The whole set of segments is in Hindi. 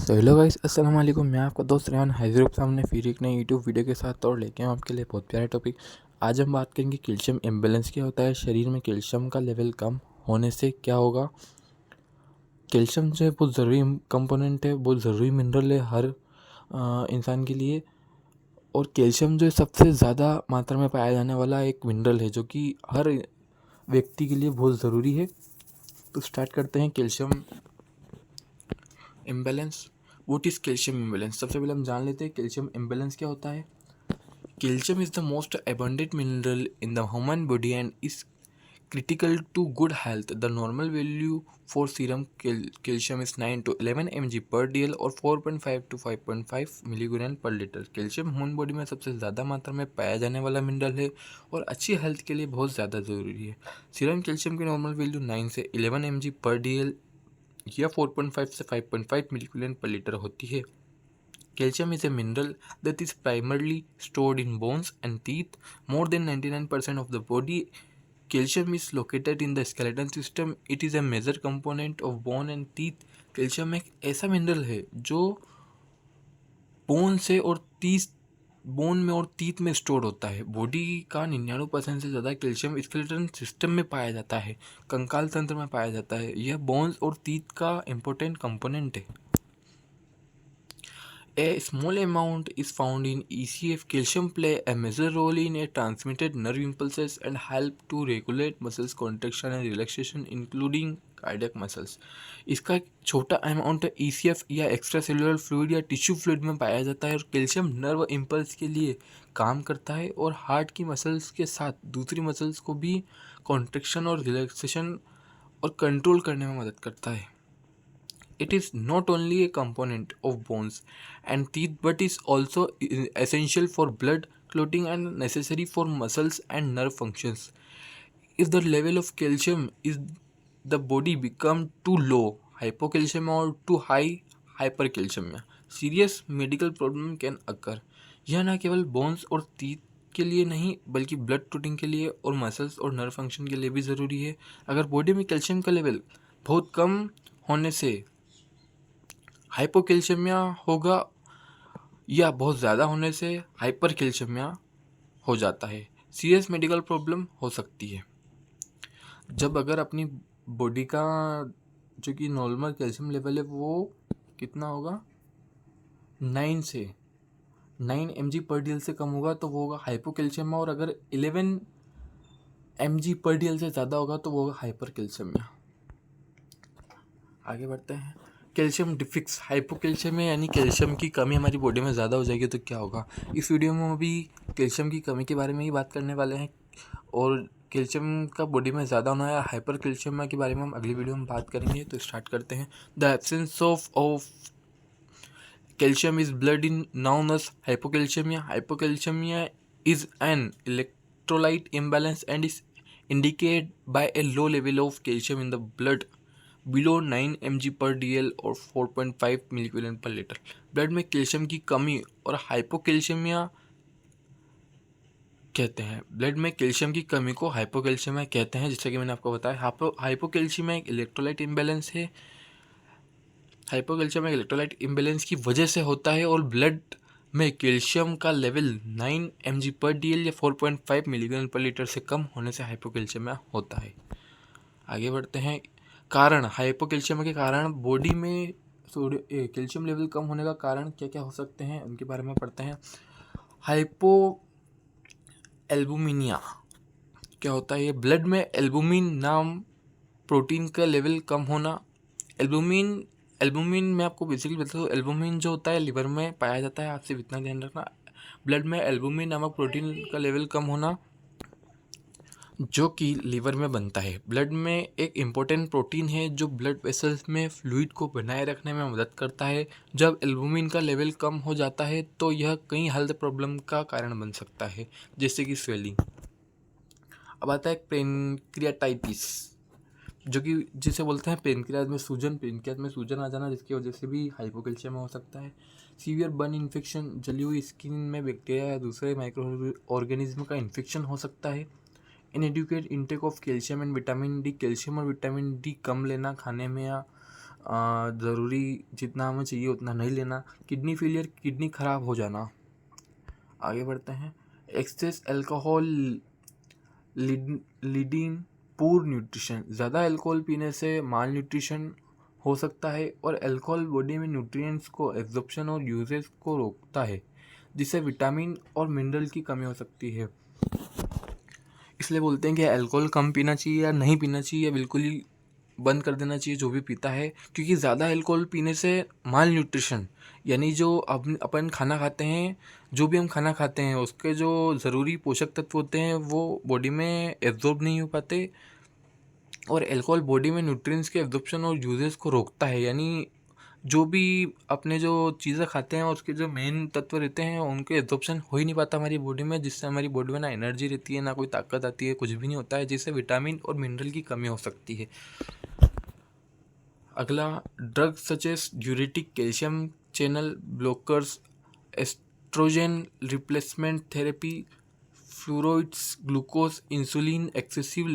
सो हेलो गाइस, अस्सलाम वालेकुम। मैं आपका दोस्त रेहान हाजिर हूँ सामने फिर एक नई यूट्यूब वीडियो के साथ और लेके आऊँ आपके लिए बहुत प्यारा टॉपिक। आज हम बात करेंगे कैल्शियम इम्बैलेंस क्या होता है, शरीर में कैल्शियम का लेवल कम होने से क्या होगा। कैल्शियम जो है बहुत ज़रूरी कंपोनेंट है, बहुत ज़रूरी मिनरल है हर इंसान के लिए। और कैल्शियम जो है सबसे ज़्यादा मात्रा में पाया जाने वाला एक मिनरल है जो कि हर व्यक्ति के लिए बहुत ज़रूरी है। तो स्टार्ट करते हैं। Calcium imbalance, what is calcium imbalance. सबसे पहले हम जान लेते हैं कैल्शियम इम्बैलेंस क्या होता है। Calcium is the most abundant mineral in the human body and is critical to good health. The normal value for serum calcium is 9 to 11 mg per dl और 4.5 to 5.5 मिलीग्राम पर लीटर। कैल्शियम ह्यूमन बॉडी में सबसे ज़्यादा मात्रा में पाया जाने वाला मिनरल है और अच्छी हेल्थ के लिए बहुत ज़्यादा ज़रूरी है। सीरम कैल्शियम की नॉर्मल वैल्यू 9 से 11 mg पर dl या 4.5 से 5.5 मिलीग्राम पर लीटर होती है। Calcium is a mineral that is primarily stored in bones and teeth. More than 99% of the body calcium is located in the skeleton system. It is a major component of bone and teeth. Calcium एक ऐसा मिनरल है जो बोन से और बोन में और टीथ में स्टोर होता है। बॉडी का 99% से ज़्यादा कैल्शियम स्केलेटन सिस्टम में पाया जाता है, कंकाल तंत्र में पाया जाता है। यह बोन्स और टीथ का इम्पोर्टेंट कंपोनेंट है। A small amount is found in ECF. Calcium play a major role in a transmitted nerve impulses and help to regulate muscles contraction and relaxation, including cardiac muscles. इसका एक छोटा अमाउंट ECF या एक्स्ट्रा सेलुलर फ्लूइड या टिश्यू फ्लूइड में पाया जाता है और कैल्शियम नर्व इम्पल्स के लिए काम करता है और हार्ट की मसल्स के साथ दूसरी मसल्स को भी कॉन्ट्रेक्शन और रिलैक्सेशन और कंट्रोल करने में मदद करता है। It is not only a component of bones and teeth but is also essential for blood clotting and necessary for muscles and nerve functions. If the level of calcium is the body become too low, hypocalcemia, or too high, hypercalcemia, serious medical problem can occur. यह न केवल बोन्स और टीथ के लिए नहीं बल्कि ब्लड क्लॉटिंग के लिए और मसल्स और नर्व फंक्शन के लिए भी ज़रूरी है। अगर बॉडी में कैल्शियम का लेवल बहुत कम होने से हाइपोकैल्शियमिया होगा या बहुत ज़्यादा होने से हाइपरकैल्शियमिया हो जाता है। सीरियस मेडिकल प्रॉब्लम हो सकती है। जब अगर अपनी बॉडी का जो कि नॉर्मल कैल्शियम लेवल है वो कितना होगा, 9 से 9 mg पर डीएल से कम होगा तो वो होगा हाइपोकैल्शियमिया, और अगर 11 mg पर डीएल से ज़्यादा होगा तो वो होगा हाइपरकैल्शियमिया। आगे बढ़ते हैं। कैल्शियम डिफिक्स, हाइपोकैल्शियमिया यानी कैल्शियम की कमी हमारी बॉडी में ज़्यादा हो जाएगी तो क्या होगा। इस वीडियो में हम अभी कैल्शियम की कमी के बारे में ही बात करने वाले हैं और कैल्शियम का बॉडी में ज़्यादा होना या हाइपर कैल्शियमिया के बारे में हम अगली वीडियो में बात करेंगे। तो स्टार्ट करते हैं। The absence of calcium is blood in known as hypocalcaemia. Hypocalcaemia is an electrolyte imbalance and is indicated by a low level of calcium in the blood below 9 mg पर dl और 4.5 मिलीग्राम पर लीटर। ब्लड में कैल्शियम की कमी और हाइपोकैल्शियमिया कहते हैं। ब्लड में कैल्शियम की कमी को हाइपोकैल्शियमिया कहते हैं, जैसे कि मैंने आपको बताया। हाइपोकैल्शियमिया एक इलेक्ट्रोलाइट इम्बैलेंस है। हाइपोकैल्शियमिया इलेक्ट्रोलाइट इम्बैलेंस की वजह से होता है और ब्लड में कैल्शियम का लेवल 9 mg पर dl या 4.5 मिलीग्राम पर लीटर से कम होने से हाइपोकैल्शियमिया होता है। आगे बढ़ते हैं। कारण, हाइपोकैल्शियमिया के कारण बॉडी में कैल्शियम लेवल कम होने का कारण क्या क्या हो सकते हैं उनके बारे में पढ़ते हैं। हाइपो एल्बुमिनिया क्या होता है। ये ब्लड में एल्बुमिन नाम प्रोटीन का लेवल कम होना। एल्बुमिन मैं आपको बेसिकली बता दूँ, एल्बुमिन जो होता है लिवर में पाया जाता है। आपसे इतना ध्यान रखना, ब्लड में एल्बुमिन नामक प्रोटीन का लेवल कम होना जो कि लीवर में बनता है। ब्लड में एक इम्पोर्टेंट प्रोटीन है जो ब्लड वेसल्स में फ्लूइड को बनाए रखने में मदद करता है। जब एल्बुमिन का लेवल कम हो जाता है तो यह कई हेल्थ प्रॉब्लम का कारण बन सकता है, जैसे कि स्वेलिंग। अब आता है पेनक्रियाटाइटिस, जो कि जिसे बोलते हैं पेनक्रियाज में सूजन आ जाना, जिसकी वजह से भी हाइपोकैल्शियम हो सकता है। सीवियर बर्न इन्फेक्शन, जली हुई स्किन में बैक्टीरिया या दूसरे माइक्रो ऑर्गेनिज्म का इन्फेक्शन हो सकता है। Inadequate intake of calcium and vitamin D, calcium और विटामिन डी कम लेना खाने में या ज़रूरी जितना हमें चाहिए उतना नहीं लेना, किडनी फेलियर, किडनी ख़राब हो जाना। आगे बढ़ते हैं। Excess alcohol leading poor nutrition, ज़्यादा अल्कोहल पीने से माल न्यूट्रिशन हो सकता है और अल्कोहल बॉडी में न्यूट्रिएंट्स को एब्जॉर्प्शन और यूजेस को रोकता है, जिससे विटामिन और मिनरल की कमी हो सकती है। इसलिए बोलते हैं कि अल्कोहल कम पीना चाहिए या नहीं पीना चाहिए, या बिल्कुल ही बंद कर देना चाहिए जो भी पीता है, क्योंकि ज़्यादा अल्कोहल पीने से माल न्यूट्रिशन यानी जो अपन खाना खाते हैं, जो भी हम खाना खाते हैं उसके जो ज़रूरी पोषक तत्व होते हैं वो बॉडी में एब्जॉर्ब नहीं हो पाते, और अल्कोहल बॉडी में न्यूट्रिएंट्स के एब्जॉर्प्शन और यूजेस को रोकता है। यानी जो भी अपने जो चीज़ें खाते हैं उसके जो मेन तत्व रहते हैं उनके एब्जॉर्प्शन हो ही नहीं पाता हमारी बॉडी में, जिससे हमारी बॉडी में ना एनर्जी रहती है, ना कोई ताकत आती है, कुछ भी नहीं होता है, जिससे विटामिन और मिनरल की कमी हो सकती है। अगला, drug such as diuretic, calcium channel blockers, estrogen replacement therapy, fluorides, glucose, insulin, excessive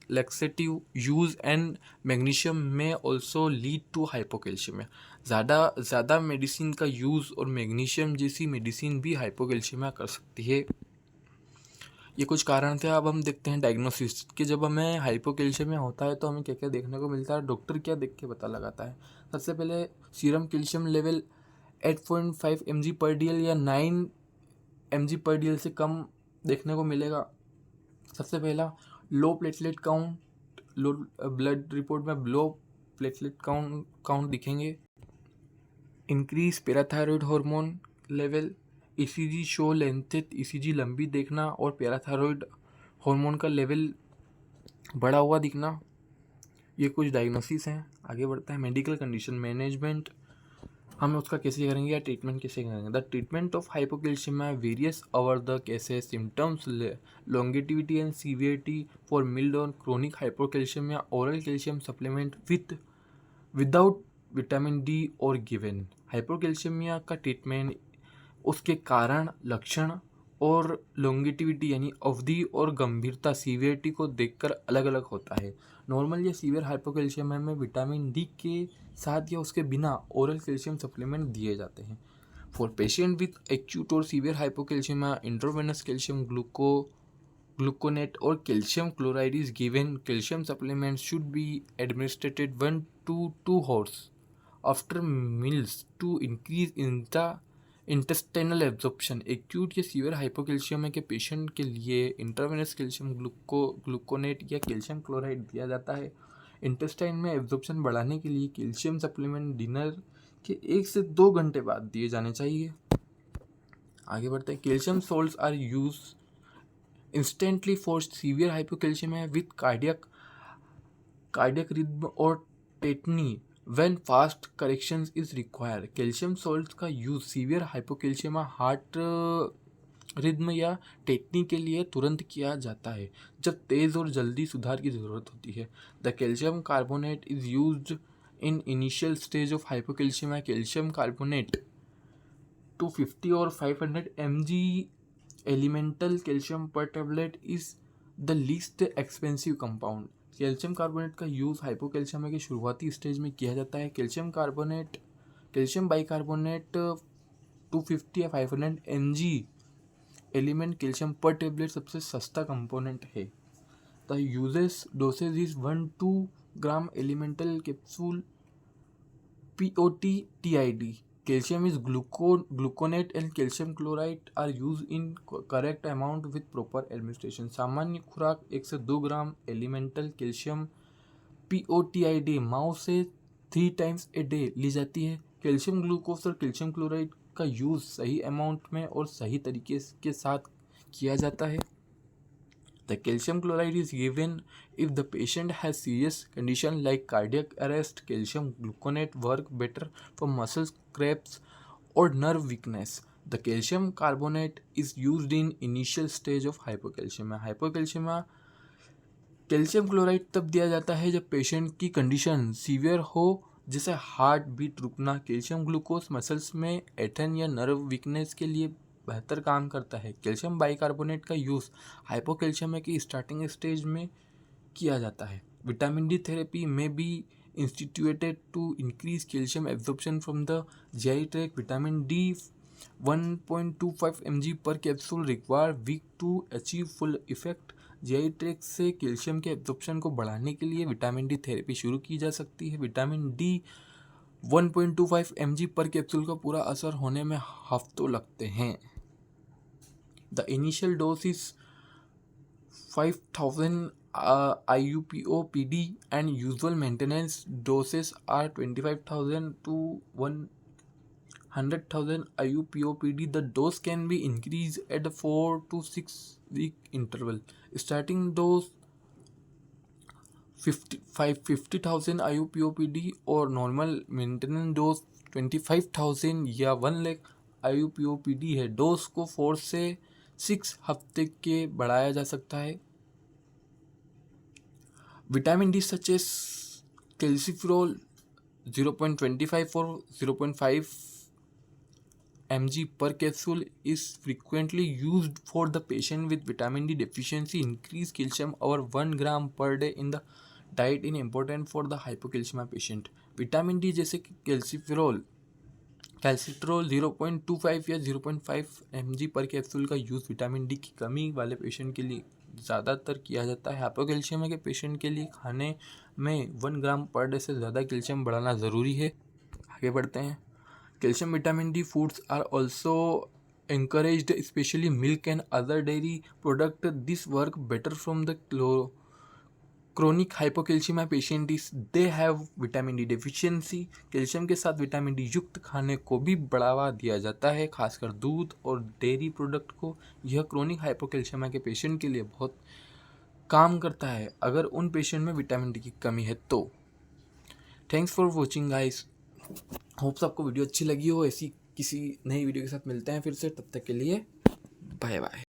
laxative use and magnesium may also lead to hypocalcemia। ज़्यादा मेडिसिन का यूज़ और मैग्नीशियम जैसी मेडिसिन भी हाइपोकैल्शियमिया कर सकती है। ये कुछ कारण थे। अब हम देखते हैं डायग्नोसिस कि जब हमें हाइपोकैल्शियमिया होता है तो हमें क्या क्या देखने को मिलता है, डॉक्टर क्या देख के पता लगाता है। सबसे पहले सीरम कैल्शियम लेवल 8.5 mg पर DL या 9 mg पर DL से कम देखने को मिलेगा। सबसे पहला low platelet count, low blood report में लो प्लेटलेट काउंट दिखेंगे। Increase parathyroid hormone level, ECG show lengthened ECG लंबी देखना और पैराथायरॉयड हार्मोन का लेवल बढ़ा हुआ दिखना। ये कुछ डायग्नोसिस हैं। आगे बढ़ता है मेडिकल कंडीशन मैनेजमेंट, हम उसका कैसे करेंगे या ट्रीटमेंट कैसे करेंगे। The treatment of hypocalcaemia varies over the cases, symptoms, longevity and severity. For mild और chronic hypocalcaemia oral calcium supplement without vitamin D और गिवन। हाइपोकैल्शियमिया का ट्रीटमेंट उसके कारण, लक्षण और लॉन्गेटिविटी यानी अवधि और गंभीरता सीवियरिटी को देखकर अलग अलग होता है। नॉर्मल या सीवियर हाइपोकैल्शियमिया में विटामिन डी के साथ या उसके बिना ओरल कैल्शियम सप्लीमेंट दिए जाते हैं। फॉर पेशेंट विथ एक्यूट और severe hypocalcaemia intravenous calcium gluconate और calcium chloride is given. Calcium supplement should be administered 1 to 2 hours after meals to increase intestinal absorption. Acute या सीवियर हाइपोकैल्शियमिया के पेशेंट के लिए इंट्रावेनस कैल्शियम ग्लूकोनेट या कैल्शियम क्लोराइड दिया जाता है। इंटेस्टाइन में एब्जॉर्प्शन बढ़ाने के लिए कैल्शियम सप्लीमेंट डिनर के 1 से 2 घंटे बाद दिए जाने चाहिए। आगे बढ़ते हैं। Calcium salts are used instantly for severe hypocalcaemia with cardiac rhythm और tetany when fast corrections is required। Calcium salt का use severe hypocalcaemia heart rhythm या टेटनी के लिए तुरंत किया जाता है जब तेज़ और जल्दी सुधार की ज़रूरत होती है। The calcium carbonate is used in initial stage of hypocalcaemia. Calcium carbonate 250 और 500 mg एलिमेंटल कैल्शियम पर tablet is the least expensive compound. Calcium carbonate का यूज़ हाइपोकैल्शियमिया के शुरुआती स्टेज में किया जाता है। कैल्शियम बाइकार्बोनेट 250 या 500 mg एलिमेंट कैल्शियम पर टेबलेट सबसे सस्ता कंपोनेंट है। The uses dosage is 1-2 gram elemental capsule POT/TID। Calcium is gluconate and calcium chloride are used in correct amount with proper administration। सामान्य खुराक 1 से 2 ग्राम एलिमेंटल कैल्शियम POTID माओ से 3 times a day ली जाती है। कैल्शियम ग्लूकोज और कैल्शियम क्लोराइड का यूज़ सही अमाउंट में और सही तरीके के साथ किया जाता है। The calcium chloride is given if the patient has serious condition like cardiac arrest। Calcium gluconate work better for muscle cramps or nerve weakness। The calcium carbonate is used in initial stage of hypocalcemia। hypocalcemia calcium chloride तब दिया जाता है जब पेशेंट की कंडीशन सीवियर हो, जैसे हार्ट बीट रुकना। कैल्शियम ग्लूकोज मसल्स में एथन या नर्व वीकनेस के लिए बेहतर काम करता है। कैल्शियम बाइकार्बोनेट का यूज़ हाइपोकैल्शियमिया की स्टार्टिंग स्टेज में किया जाता है। विटामिन डी थेरेपी में B instituted to increase calcium absorption from the GI tract. Vitamin D 1.25 mg per capsule require week to achieve full effect. GI track से कैल्शियम के एब्जॉर्प्शन को बढ़ाने के लिए विटामिन डी थेरेपी शुरू की जा सकती है. विटामिन डी 1.25 mg पर कैप्सूल का पूरा असर होने में हफ्तों लगते हैं. The initial dose is 5000 IUPOPD and usual maintenance doses are 25,000 to 100,000 IUPOPD. The dose can be increased at a 4 to 6 week interval. Starting dose 50,000 IUPOPD और normal maintenance dose 25,000 या 1 लाख IUPOPD है. डोज को 4 से 6 हफ्ते के बढ़ाया जा सकता है. Vitamin D such as calciferol 0.25 or 0.5 mg per capsule is frequently used for the patient with vitamin D deficiency. Increase calcium over 1 gram per day in the diet is important for the hypocalcemia patient. Vitamin D जैसे कि कैल्सिट्रोल 0.25 या 0.5 mg पर कैप्सूल का यूज़ विटामिन डी की कमी वाले पेशेंट के लिए ज़्यादातर किया जाता है. हाइपोकैल्शियमिया के पेशेंट के लिए खाने में 1 ग्राम पर डे से ज़्यादा कैल्शियम बढ़ाना ज़रूरी है. आगे बढ़ते हैं. Calcium vitamin D foods are also encouraged, especially milk and other dairy product. This work better from the chronic hypocalcemia patient is they have vitamin D deficiency. Calcium के साथ विटामिन डी युक्त खाने को भी बढ़ावा दिया जाता है, खासकर दूध और डेयरी प्रोडक्ट को. यह क्रोनिक हाइपोकैल्शियमिया के पेशेंट के लिए बहुत काम करता है अगर उन पेशेंट में विटामिन डी की कमी है तो. Thanks for watching guys. Hopes आपको वीडियो अच्छी लगी हो. ऐसी किसी नई वीडियो के साथ मिलते हैं फिर से. तब तक के लिए बाय बाय.